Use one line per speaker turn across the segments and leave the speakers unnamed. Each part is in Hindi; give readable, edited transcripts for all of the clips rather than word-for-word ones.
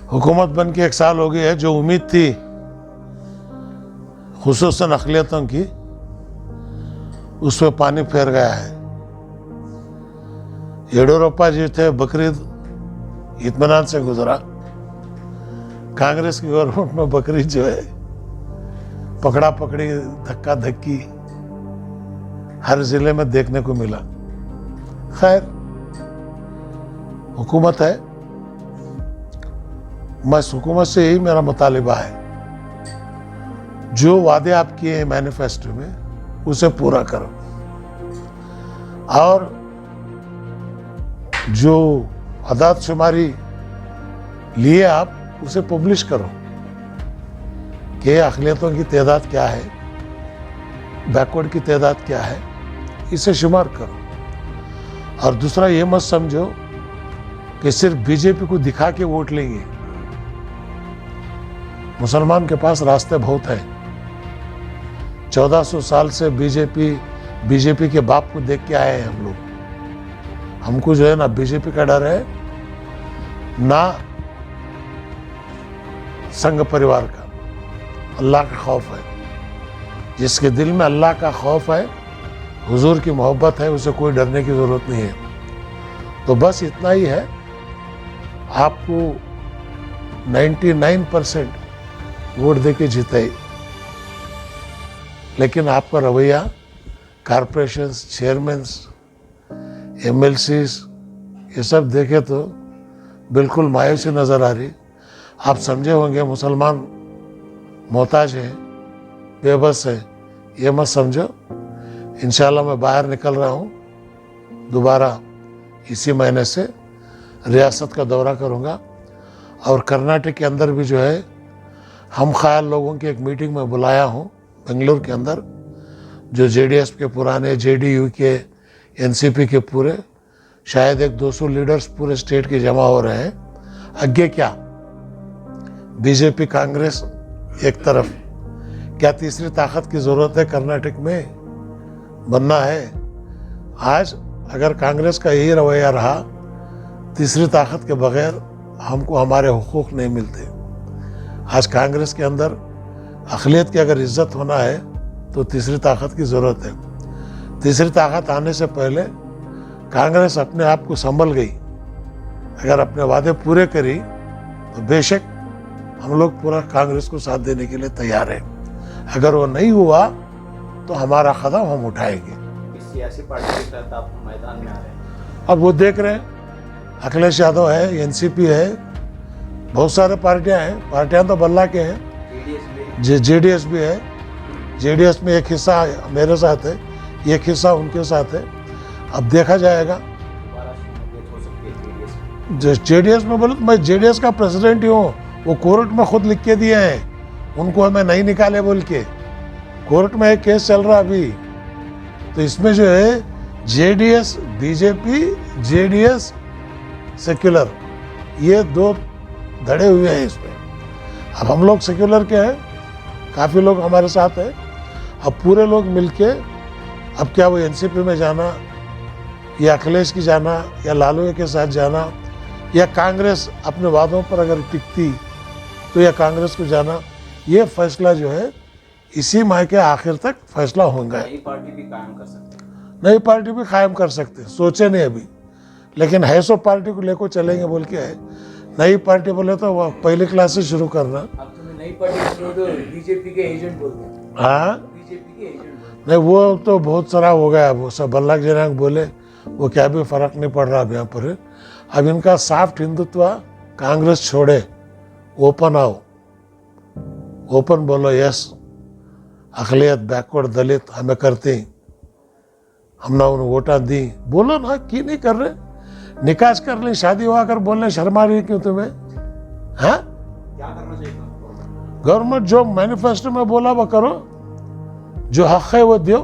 हुकूमत बन के 1 साल हो गई है। जो उम्मीद थी खुसूसन अक़लियतों की, उस पर पानी फेर गया है। येडियुरप्पा जी थे, बकरीद इत्मीनान से गुजरा। कांग्रेस की गवर्नमेंट में बकरीद जो है पकड़ा पकड़ी, धक्का धक्की हर जिले में देखने को मिला। खैर, हुकूमत है, मैं हुकूमत से यही मेरा मुतालिबा है, जो वादे आप किए हैं मैनिफेस्टो में उसे पूरा करो, और जो अदाद शुमारी लिए आप उसे पब्लिश करो कि अक़लियतों की तादाद क्या है, बैकवर्ड की तादाद क्या है, इसे शुमार करो। और दूसरा ये मत समझो कि सिर्फ बीजेपी को दिखा के वोट लेंगे। मुसलमान के पास रास्ते बहुत हैं। 1400 साल से बीजेपी के बाप को देख के आए हैं हम लोग। हमको जो है ना बीजेपी का डर है, ना संघ परिवार का, अल्लाह का खौफ है। जिसके दिल में अल्लाह का खौफ है, हुजूर की मोहब्बत है, उसे कोई डरने की ज़रूरत नहीं है। तो बस इतना ही है, आपको 99% वोट दे के जीते, लेकिन आपका रवैया कॉरपोरेशंस, चेयरमैन्स, MLCs ये सब देखे तो बिल्कुल मायूसी नज़र आ रही। आप समझे होंगे मुसलमान मोहताज है, बेबस है, ये मत समझो। इंशाल्लाह मैं बाहर निकल रहा हूँ, दोबारा इसी महीने से रियासत का दौरा करूँगा, और कर्नाटक के अंदर भी जो है हम ख्याल लोगों की एक मीटिंग में बुलाया हूँ बेंगलुरु के अंदर, जो JDS के पुराने, JDU के, NCP के पूरे शायद 200 लीडर्स पूरे स्टेट के जमा हो रहे हैं। आगे क्या, बीजेपी कांग्रेस एक तरफ, क्या तीसरी ताकत की ज़रूरत है कर्नाटक में? बनना है। आज अगर कांग्रेस का यही रवैया रहा, तीसरी ताकत के बगैर हमको हमारे हुकूक नहीं मिलते। आज कांग्रेस के अंदर अक़लियत की अगर इज्जत होना है तो तीसरी ताकत की ज़रूरत है। तीसरी ताकत आने से पहले कांग्रेस अपने आप को संभल गई, अगर अपने वादे पूरे करी तो बेशक हम लोग पूरा कांग्रेस को साथ देने के लिए तैयार हैं। अगर वो नहीं हुआ तो हमारा कदम हम उठाएंगे।
इस सियासी पार्टी के तहत आप मैदान में आ रहे हैं।
अब वो देख रहे हैं, अखिलेश यादव है, NCP है, बहुत सारे पार्टियां हैं। पार्टियां तो बल्ला के हैं, JDS भी है। JDS में एक हिस्सा मेरे साथ है, एक हिस्सा उनके साथ है। अब देखा जाएगा। JDS में बोले तो मैं JDS का प्रेसिडेंट ही हूँ। वो कोर्ट में खुद लिख के दिए हैं, उनको हमें नहीं निकाले बोल के। कोर्ट में एक केस चल रहा अभी। तो इसमें जो है JDS BJP, JDS सेक्युलर, ये 2 धड़े हुए हैं इसमें। अब हम लोग सेक्युलर के हैं, काफ़ी लोग हमारे साथ हैं। अब पूरे लोग मिलके, अब क्या वो NCP में जाना, या अखिलेश की जाना, या लालू के साथ जाना, या कांग्रेस अपने वादों पर अगर टिकती तो या कांग्रेस को जाना, ये फैसला जो है इसी माह के आखिर तक फैसला होगा।
नई पार्टी भी कायम कर सकते हैं।
नई पार्टी भी कायम कर सकते हैं, सोचे नहीं अभी, लेकिन है सो पार्टी को लेकर चलेंगे बोल के है। नई पार्टी बोले तो वो पहली क्लास से शुरू करना।
अब तुम्हें नई पार्टी तो बीजेपी के एजेंट बोलते हैं।
हाँ,
बीजेपी के एजेंट
नहीं वो तो बहुत सारा हो गया। वो सब बल्ला जनांग बोले, वो क्या भी फर्क नहीं पड़ रहा अब यहाँ पर। अब इनका सॉफ्ट हिंदुत्व, कांग्रेस छोड़े, ओपन आओ, ओपन बोलो यस, अक़लियत, बैकवर्ड, दलित हमें करते, हमने उन्हें वोटा दी, बोलो ना, की नहीं कर रहे? निकाह कर लें, शादी हुआ कर बोलने शर्मा रही क्यों तुम्हें? हाँ,
क्या करना चाहिए?
गवर्नमेंट जो मैनिफेस्टो में बोला वो करो, जो हक है वो दो।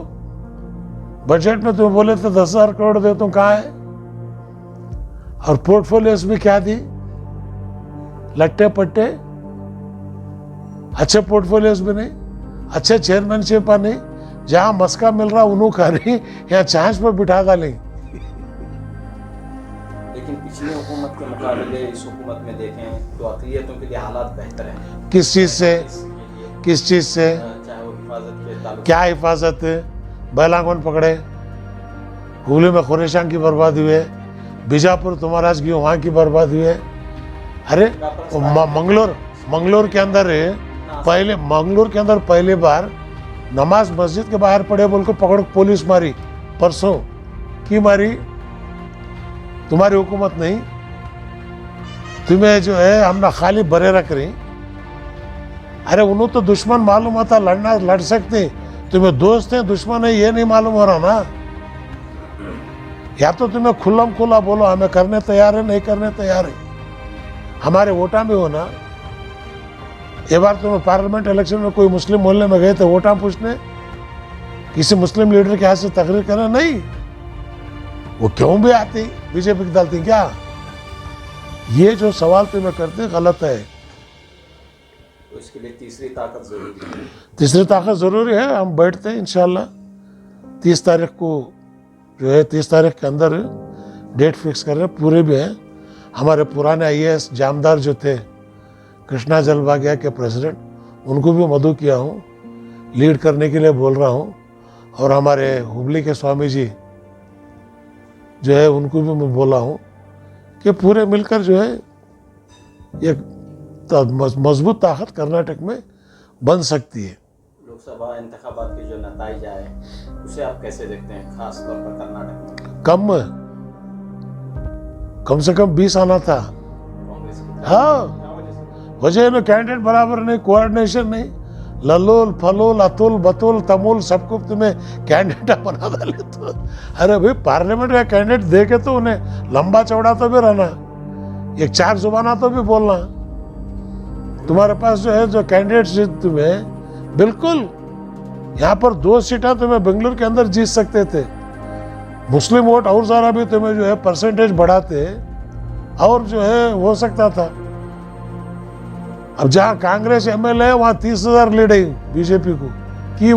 बजट में तुम बोले थे 10,000 करोड़ दे, तुम कहाँ है? और पोर्टफोलियोस भी क्या दी? लट्टे पट्टे, अच्छे पोर्टफोलियोस भी नहीं, अच्छे चेयरमैनशिप नहीं। जहां मस्का मिल रहा उन्हों खा रही, यहाँ छाछ पर बिठा डालें।
लेकिन पिछली हुकूमत
हुकूमत के मुकाबले इस हुकूमत में देखें तो अक़लियतों के लिए हालात बेहतर हैं।
किस चीज़ से?
इसके लिए
किस चीज़ से?
चाहे वो हिफाजत के ताल्लुक
क्या हिफाजत है? बैला कौन पकड़े? हुगली में खुरेशान की बर्बादी हुई है, बीजापुर तुम्हारा गई वहाँ की बर्बादी हुई है। अरे मंगलोर के अंदर है, मंगलोर के अंदर पहली बार नमाज मस्जिद के बाहर पड़े बोल को पकड़ पुलिस मारी परसों। की मारी? तुम्हारी हुकूमत नहीं, तुम्हें जो है हमने खाली बरे रख रही। अरे उन्हों तो दुश्मन मालूम होता, लड़ना लड़ सकते, तुम्हें दोस्त है दुश्मन है ये नहीं मालूम हो रहा ना। या तो तुम्हें खुल्लम खुला बोलो हमें करने तैयार है, नहीं करने तैयार है। हमारे वोटा में हो ना, एक बार तुम्हें पार्लियामेंट इलेक्शन में कोई मुस्लिम मोहल्ले में गए थे वोटा पूछने, किसी मुस्लिम लीडर के हाथ से तकरीर करना नहीं, वो क्यों भी आती बीजेपी की डालती क्या? ये जो सवाल तुम्हें करते गलत है।
तो इसके लिए तीसरी ताकत जरूरी है।
तीसरी ताकत ज़रूरी है। हम बैठते हैं इंशाल्लाह 30 तारीख को, जो है 30 तारीख के अंदर डेट फिक्स कर रहे हैं, पूरे भी हैं। हमारे पुराने IAS जामदार जो थे, कृष्णा जलभागिया के प्रेसिडेंट, उनको भी मदऊ किया हूँ, लीड करने के लिए बोल रहा हूँ। और हमारे हुबली के स्वामी जी जो है उनको भी मैं बोला हूँ कि पूरे मिलकर जो है एक मजबूत ताकत कर्नाटक में बन सकती है।
लोकसभा इंतखाबात के जो नताइज आए उसे आप कैसे देखते हैं, खास तौर पर कर्नाटक में?
कम से कम 20 आना था।
कांग्रेस की
हाँ, वजह ना कैंडिडेट बराबर नहीं, कोऑर्डिनेशन नहीं, ललोल फलोल अतुल बतुल तमुल सबको तुम्हें कैंडिडेट बना डाले तो। अरे भाई पार्लियामेंट का कैंडिडेट दे के तो उन्हें लंबा चौड़ा तो भी रहना, एक 4 जुबाना तो भी बोलना। तुम्हारे पास जो है जो कैंडिडेट तुम्हें बिल्कुल यहाँ पर 2 सीटें तुम्हें बेंगलुरु के अंदर जीत सकते थे। मुस्लिम वोट और ज़रा भी तुम्हें जो है परसेंटेज बढ़ाते और जो है हो सकता था। अब जहाँ कांग्रेस MLA है वहाँ 30,000 लीड है बीजेपी को कि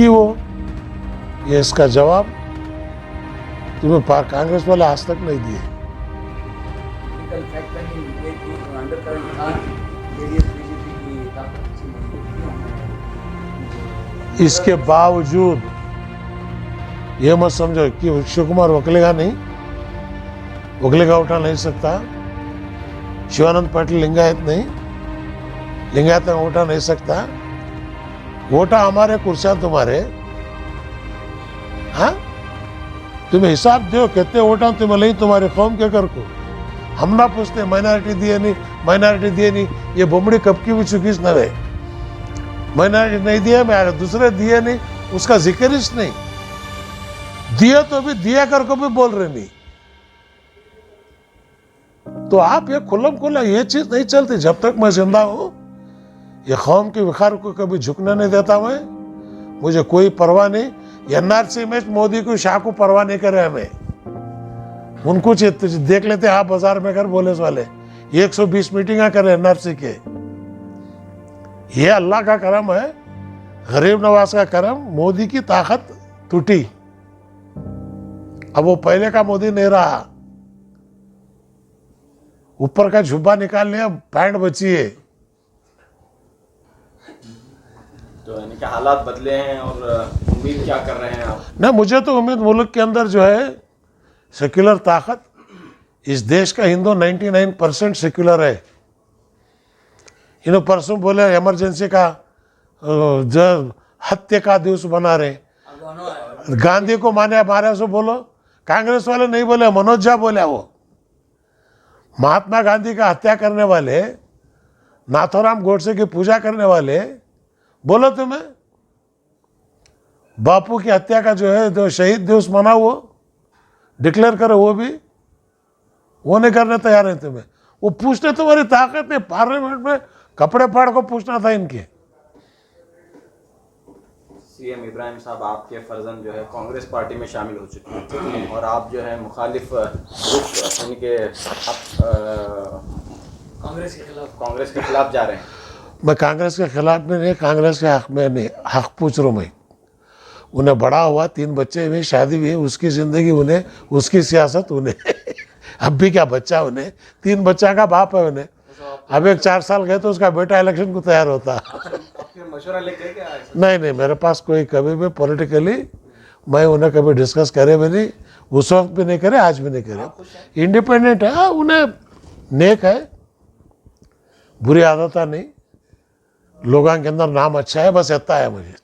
वो ये इसका जवाब तुम्हें कांग्रेस वाले आज तक नहीं दिए।
फैक्ट नहीं ये कि अंडरकरंट था जेडीएस बीजेपी की ताकत से मजबूत क्यों?
इसके बावजूद ये मत समझो कि शिव कुमार वकलेगा नहीं, वकलेगा उठा नहीं सकता। शिवानंद पाटिल लिंगायत नहीं, लिंगायत में उठा नहीं सकता। वोटा हमारे, कुर्सियां तुम्हारे। हाँ, तुम्हें हिसाब दो कितने वोटा तुम्हें नहीं तुम्हारे कौम के कर को। हम ना पूछते माइनॉरिटी दिए नहीं, माइनॉरिटी दिए नहीं, ये बुमड़ी कब की भी चुकी न है। माइनॉरिटी नहीं दिया, मैं दूसरे दिए नहीं, उसका जिक्र ही नहीं। दिया तो भी दिया कर को भी बोल रहे नहीं। तो आप ये खुल्लम खुल्ला ये चीज नहीं चलती। जब तक मैं जिंदा हूं ये कौम के विखार को कभी झुकने नहीं देता मैं। मुझे कोई परवाह नहीं। NRC में मोदी को शाह को परवाह नहीं करे हमें। उनको देख लेते आप बाजार में कर बोले वाले 120 मीटिंग करे NRC के। ये अल्लाह का करम है, गरीब नवाज का करम। मोदी की ताकत टूटी, अब वो पहले का मोदी नहीं रहा। ऊपर का झुब्बा निकाल लिया, पैंट बची है।
तो यानी कि हालात बदले हैं और उम्मीद क्या कर रहे हैं आप?
ना, मुझे तो उम्मीद मुल्क के अंदर जो है सेक्युलर ताकत, इस देश का हिंदू 99% सेक्युलर है। इन्होंने परसों बोले इमरजेंसी का जो हत्या का दिवस बना रहे, गांधी को मारे सो बोलो। कांग्रेस वाले नहीं बोले, मनोज झा बोले। वो महात्मा गांधी का हत्या करने वाले, नाथोराम गोडसे की पूजा करने वाले, बोलो तुम्हें बापू की हत्या का जो है जो शहीद दिवस मना वो डिक्लेयर करो, वो नहीं करने तैयार है तुम्हें। वो पूछने तुम्हारी ताकत नहीं। पार्लियामेंट में कपड़े फाड़ को पूछना था इनके।
CM इब्राहिम साहब आपके फर्जन जो है कांग्रेस पार्टी में शामिल हो चुके हैं और आप जो है मुखालिफ रुख इनके कांग्रेस के खिलाफ जा रहे हैं।
मैं कांग्रेस के खिलाफ में नहीं, कांग्रेस के हक में नहीं, हक पूछ रहा हूँ मैं। उन्हें बड़ा हुआ, 3 बच्चे हुए, शादी हुई, उसकी ज़िंदगी उन्हें, उसकी सियासत उन्हें अब भी क्या बच्चा उन्हें, 3 बच्चा का बाप है उन्हें। अब एक 4 साल गए तो उसका बेटा इलेक्शन को तैयार होता।
आपके मशवरा लेके क्या आए?
नहीं, मेरे पास कोई कभी भी पॉलिटिकली मैं उन्हें कभी डिस्कस करे भी नहीं, उस वक्त भी नहीं करे, आज भी नहीं करे। इंडिपेंडेंट है, हाँ, उन्हें नेक है, बुरी आदत नहीं, लोगों के अंदर नाम अच्छा है, बस इतना है मुझे।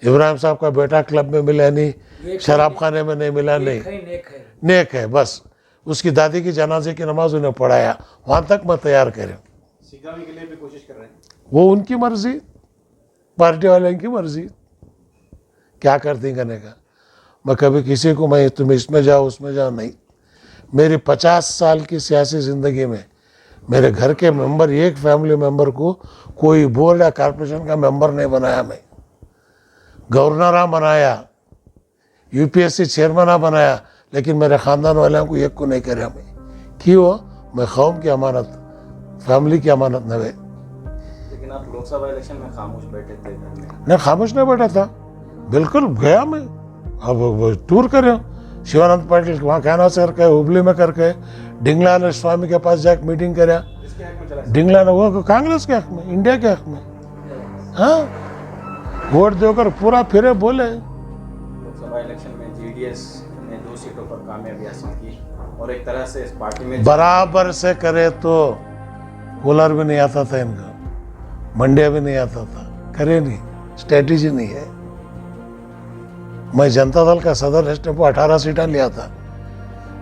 इब्राहिम साहब का बेटा क्लब में मिला नहीं, शराब खाने में नहीं मिला, नहीं, नेक है बस। उसकी दादी की जनाजे की नमाज उन्हें पढ़ाया, वहाँ तक मैं तैयार करें।
सिगामी के लिए भी कोशिश कर रहे हैं?
वो उनकी मर्जी, पार्टी वाले की मर्जी, क्या करती करने का। मैं कभी किसी को मैं तुम इसमें जाओ उसमें जाओ नहीं। मेरी 50 साल की सियासी ज़िंदगी में मेरे घर के मेंबर, एक फैमिली मेंबर को कोई बोर्ड या कॉर्पोरेशन का मेंबर नहीं बनाया, मैं गवर्नर बनाया, यूपीएससी चेयरमैन बनाया, लेकिन मेरे ख़ानदान वालों को एक को नहीं कराया। मैं क्यों? मैं कौम की अमानत, फैमिली की अमानत न है।
लेकिन आप लोकसभा इलेक्शन में खामोश बैठे थे घर में।
नहीं, खामोश नहीं बैठा था, बिल्कुल गया मैं। अब टूर करे शिवानंद पाटिल वहाँ कहना से करके, हुबली में करके, डिंगला ने स्वामी के पास जाकर मीटिंग कराया।
इसके हक में चला?
डिंगला ने वो कांग्रेस के हक में, इंडिया के हक में, हाँ, वोट देकर पूरा फिरे बोले।
लोकसभा इलेक्शन में जीडीएस ने 2 सीटों पर कामयाबी हासिल की और एक तरह से इस पार्टी में
बराबर से करे तो कूलर भी नहीं आता था इनका, मंडिया भी नहीं आता था, करे नहीं, स्ट्रेटेजी नहीं है। मैं जनता दल का सदर नेशनल को 18 सीटें लिया था,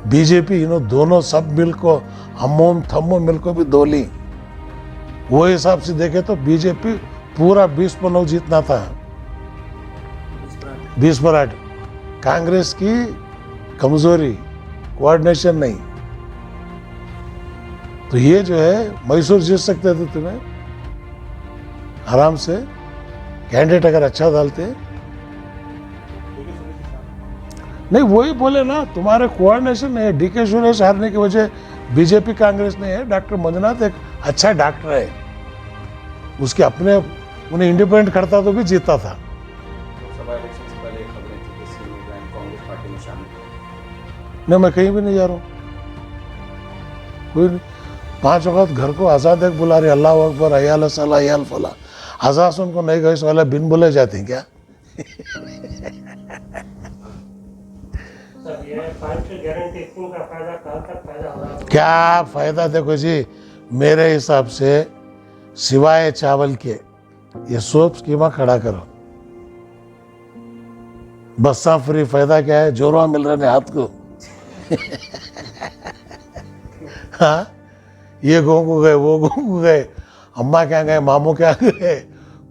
बीजेपी इन्हों दोनों सब मिल को, हम थम्मो मिल को भी 2 ली। वो हिसाब से देखे तो बीजेपी पूरा 20 पर 9 जीतना था, 20 पर 8। कांग्रेस की कमजोरी, कोऑर्डिनेशन नहीं। तो ये जो है मैसूर जीत सकते थे तुम्हें आराम से, कैंडिडेट अगर अच्छा डालते। नहीं, वही बोले ना, तुम्हारे कोऑर्डिनेशन नहीं है। डीके सुरेश हारने की वजह बीजेपी कांग्रेस नहीं है। डॉक्टर मंजुनाथ एक अच्छा डॉक्टर है, उसके अपने उन्हें इंडिपेंडेंट करता तो भी जीता था।
लोकसभा इलेक्शन से पहले खबरें थी कि सीएम इब्राहिम कांग्रेस पार्टी में शामिल हुए।
नहीं, मैं कहीं भी नहीं जा रहा हूँ, कोई नहीं। 5 वक्त घर को आज़ाद एक बुला रहे, अल्लाह अकबर, अयाल सला अयाल फला। आज़ाद से उनको नहीं गए वाला बिन बोले जाते हैं क्या? क्या फायदा? देखो जी, मेरे हिसाब से सिवाय चावल के ये सोप स्कीमा खड़ा करो, बस्सा फ्री। फायदा क्या है? जोरवा मिल रहे हैं हाथ को हाँ, ये गाँव को गए, वो गाँव को गए, अम्मा क्या गए, मामू क्या गए,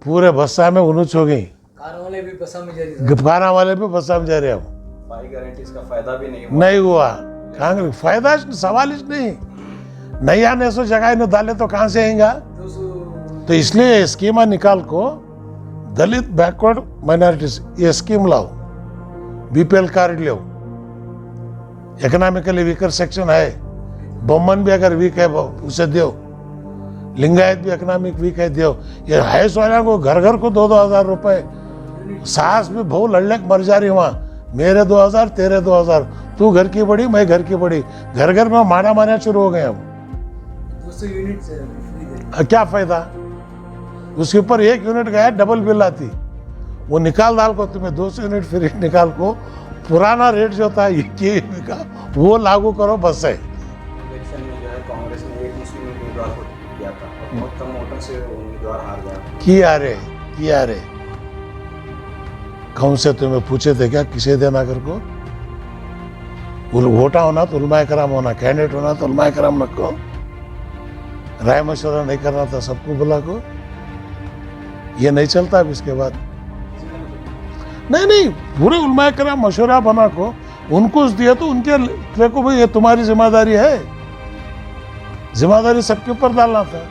पूरे बस्सा में उन्नत हो गई।
कार वाले भी बस्सा में जा रहे,
खाना वाले भी बस्सा में जा रहे हैं।
5 गारंटीज का फायदा भी
नहीं हुआ। कांग्रेस फायदा सवाल ही नहीं, नहीं आने से जगह न डाले तो कहाँ से आएगा? तो इसलिए स्कीमा निकाल को दलित, बैकवर्ड, माइनॉरिटीज ये स्कीम लाओ, बीपीएल कार्ड लो, इकोनॉमिकली वीकर सेक्शन है, बम्मन भी अगर वीक है उसे दो, लिंगायत भी इकोनॉमिक वीक है दो। ये हैस वाले को घर घर को 2-2 हज़ार रुपए, सास भी बहु लड़ने मर जा रही वहाँ, मेरे 2,000 तेरे 2,000, तू घर की बड़ी मैं घर की बड़ी, घर घर में मारा मारना शुरू हो गए हम।
200 यूनिट फ्री।
क्या फायदा? उसके ऊपर 1 यूनिट गया डबल बिल आती, वो निकाल डाल को तुम्हें 200 यूनिट फ्री निकाल को, पुराना रेट जो था ये का वो लागू करो, बस है।
इलेक्शन में जो है कांग्रेस ने एक मुस्लिम उम्मीदवार को दिया था और बहुत कम वोटों से उम्मीदवार हार गया।
किया रे कौन से तुम्हें पूछे थे क्या किसे देना कर को? वोटा होना तो उलमाए कराम होना, कैंडिडेट होना तो उलमाए कराम रखो, राय मशवरा नहीं करना था सबको बुला को। ये नहीं चलता अब इसके बाद। नहीं, पूरे उलमाए कराम मशवरा बना को उनको दिया तो उनके देखो भाई ये तुम्हारी जिम्मेदारी है, जिम्मेदारी सबके ऊपर डालना था।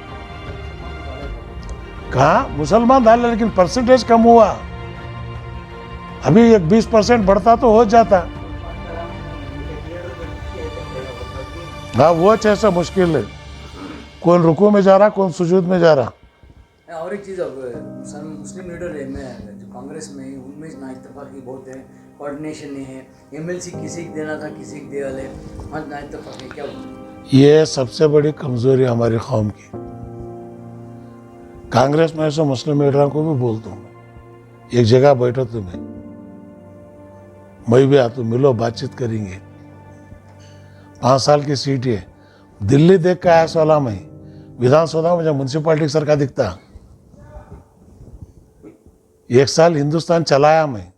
कहा मुसलमान डाले, लेकिन परसेंटेज कम हुआ। अभी एक 20% बढ़ता तो हो जाता। हाँ, वो ऐसा मुश्किल है, कौन रुकू में जा रहा, कौन सुजूद में जा रहा।
और एक चीज़, अब मुस्लिम लीडर है, मैं कांग्रेस में उनमें ना इत्तेफाकी बहुत है, कोऑर्डिनेशन नहीं है। एमएलसी किसी को देना था, किसी को दिया ले, वहाँ ना इत्तेफाकी क्या बोलूं?
ये सबसे बड़ी कमज़ोरी हमारी कौम की। कांग्रेस में ऐसे मुस्लिम लीडरों को भी बोलता हूँ, एक जगह बैठो तुम्हें, मैं भी आता हूँ, मिलो, बातचीत करेंगे। 5 साल की सीट है, दिल्ली देख के आया 16 में, विधानसभा में जब म्यूनसिपालिटी सरकार दिखता, 1 साल हिंदुस्तान चलाया मैं,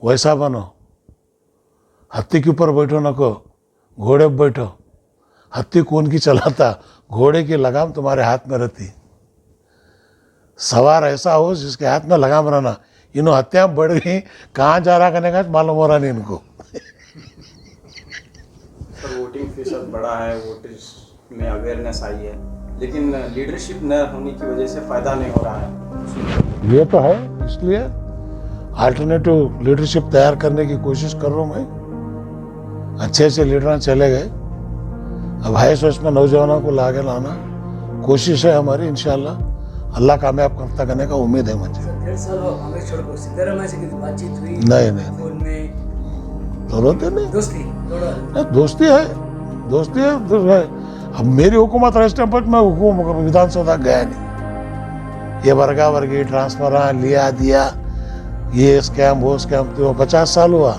वैसा बनो। हत्ती के ऊपर बैठो नको, घोड़े पर बैठो। हत्ती कौन की चलाता, घोड़े की लगाम तुम्हारे हाथ में रहती। सवार ऐसा हो जिसके हाथ में लगाम रहना। इन्हों हत्याएं बढ़ गई, कहाँ जा रहा करने का मालूम हो रहा नहीं इनको।
सर वोटिंग फीसद बढ़ा है, वोटर्स में अवेयरनेस आई है, लेकिन लीडरशिप न होने की वजह से फ़ायदा नहीं हो रहा है।
ये तो है, इसलिए अल्टरनेटिव लीडरशिप तैयार करने की कोशिश कर रहा हूँ मैं। अच्छे अच्छे लीडर चले गए, अब है सोच में नौजवानों को लागे लाना कोशिश है हमारी। इंशाल्लाह अल्लाह कामयाब करता करने का उम्मीद है मुझे।
1.5 साल हुआ कांग्रेस छोड़कर, सिद्धरामैया से किसी बातचीत हुई?
नहीं,
फोन में
तो रोते नहीं,
दोस्ती थोड़ा
दोस्ती है तो है। अब मेरी हुकूमत रहे टाइम पर मैं विधानसभा गया नहीं। ये वर्गा वर्गी ट्रांसफर लिया दिया, ये स्कैम वो स्कैम, तो 50 साल हुआ।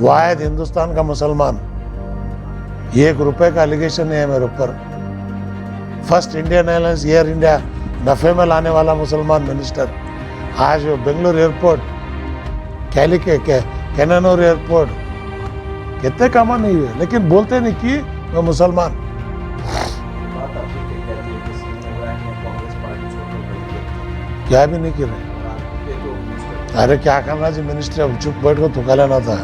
वाहिद हिंदुस्तान का मुसलमान, 1 रुपए का एलिगेशन नहीं है मेरे ऊपर। First Indian airlines air India नफे में लाने वाला मुसलमान मिनिस्टर, आज बेंगलुरु एयरपोर्ट, कैनानूर एयरपोर्ट, कितने कामा नहीं हुए, लेकिन बोलते नहीं कि मैं मुसलमान।
बात आपकी कही जाती है कि इब्राहिम ने कांग्रेस पार्टी छोड़कर बैठ गई,
क्या भी नहीं कर रहे।
और आपके तो मिनिस्टर
अरे क्या करना जी, मिनिस्टर अब चुप बैठ को थुका लेना था।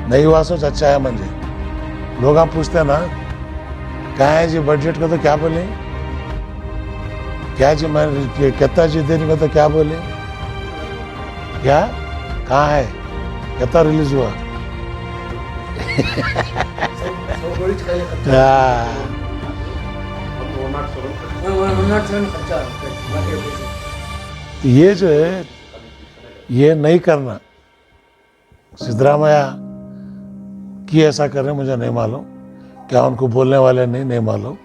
नहीं हुआ सोच अच्छा है मंजे। लोग आप पूछते हैं ना, कहाँ है जी बजट का, तो क्या बोले, क्या जी मैं कितना जी देने का, तो क्या बोले, क्या कहाँ है, कितना रिलीज हुआ।
सौ करोड़ पहले खर्चा
हाँ,
अब वो नॉट करो।
मैं 107 खर्चा बाकी पैसे
ये जो है ये नहीं करना। सिद्धरामैया की ऐसा कर रहे मुझे नहीं मालूम, क्या उनको बोलने वाले नहीं मालूम।